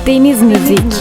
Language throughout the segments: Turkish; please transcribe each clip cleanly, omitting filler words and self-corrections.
Deniz Müzik.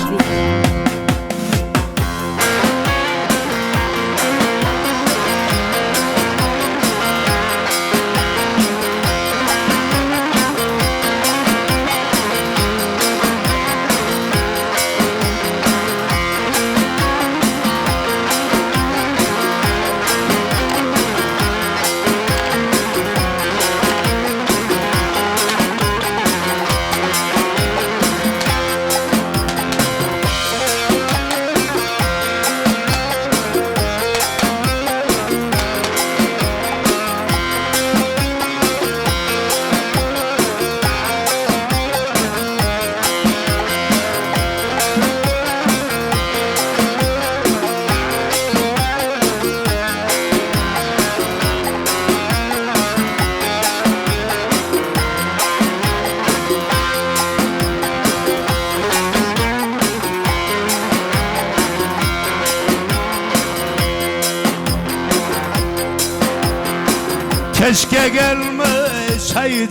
Keşke gelmeseydim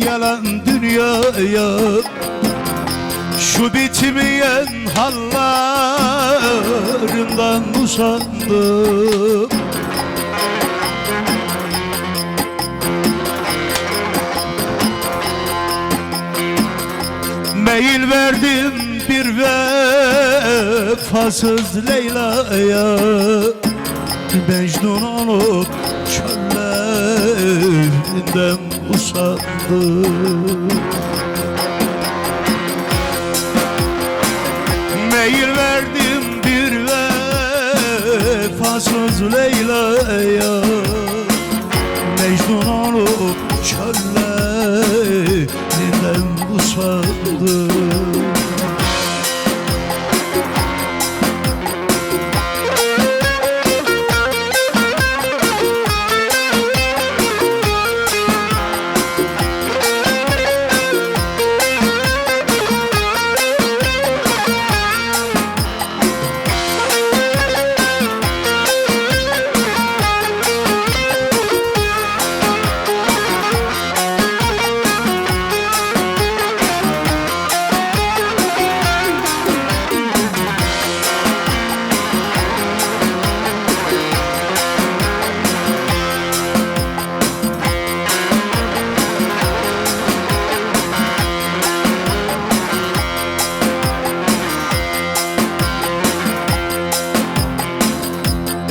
yalan dünyaya, şu bitmeyen hallarından usandım. Meyil verdim bir vefasız Leyla'ya, Mecnun olup çöllerinden usandım. Meyil verdim bir vefasız Leyla'ya, Mecnun olup çöllerinden usandım.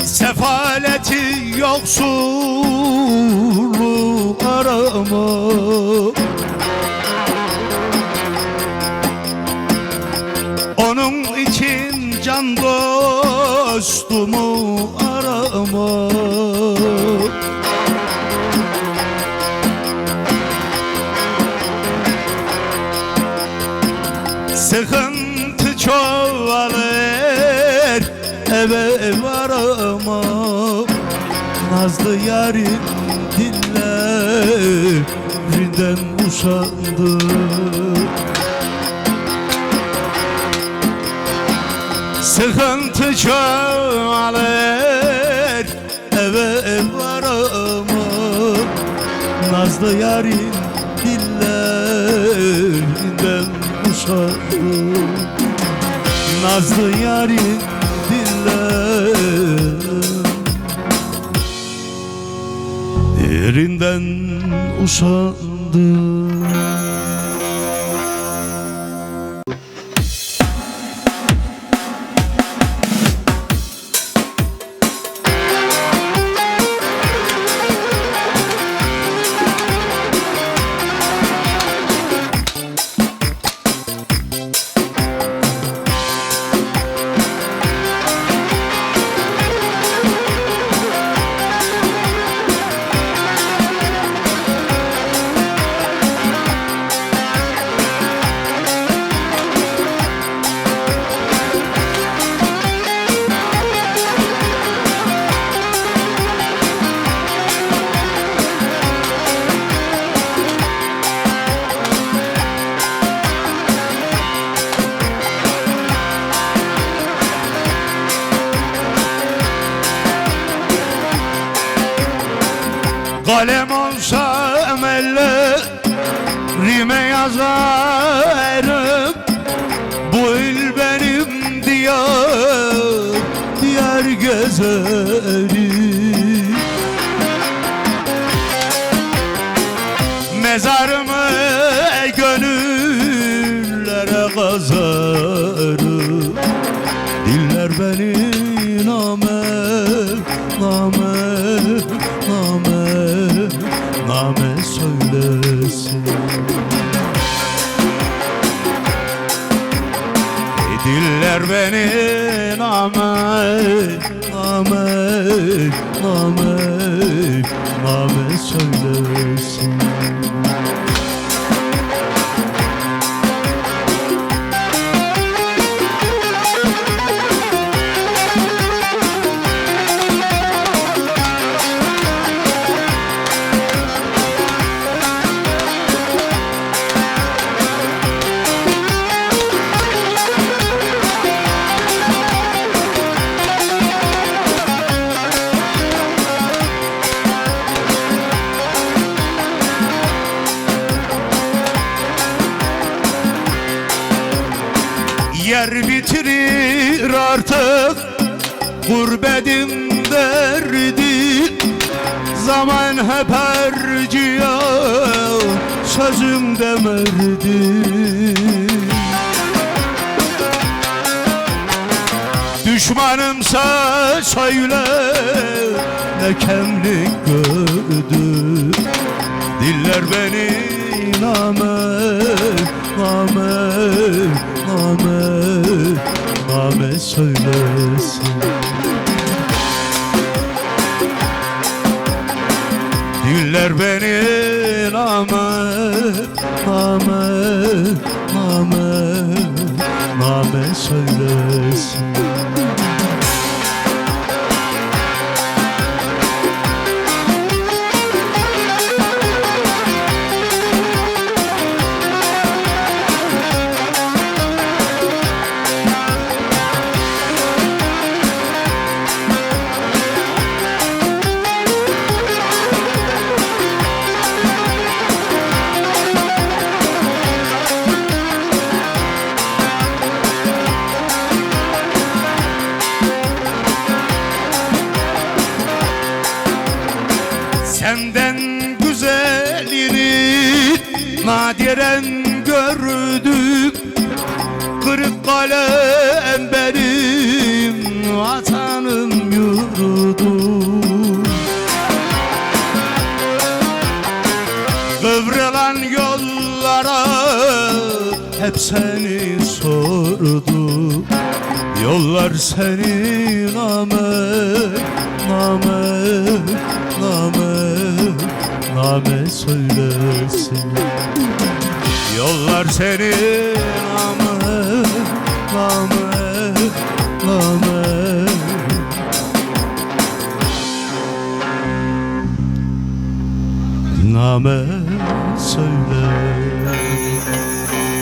Sefaleti yoksulluğu arama, onun için can dostumu arama. Sıkıntı çoğalır, eve varama, nazlı yarim dillerinden usandım. Sıkıntı çoğalır, eve varama, nazlı yarim dillerinden usandım. Nazlı yarim dillerinden usandım. Kalem olsa elle rime yazarım. yazarım. Diller beni name, name, name, name söylesin. Diller beni name, name, name, name söylesin. Yer bitirir artık gurbetin derdi. Zaman hep harcıyor sözümde merdi. Düşmanımsa söyle ne kemlik gördü. Diller beni name, name, name, name söylesin. Diller beni name, name, name, name söylesin. Senden güzelini nadiren gördüm. Kırıkkale'm benim vatanım yurdum. Kıvrılan yollara hep seni sordum. Yollar seni name, name, name, name söylesin. Yollar seni name, name, name, name söylesin.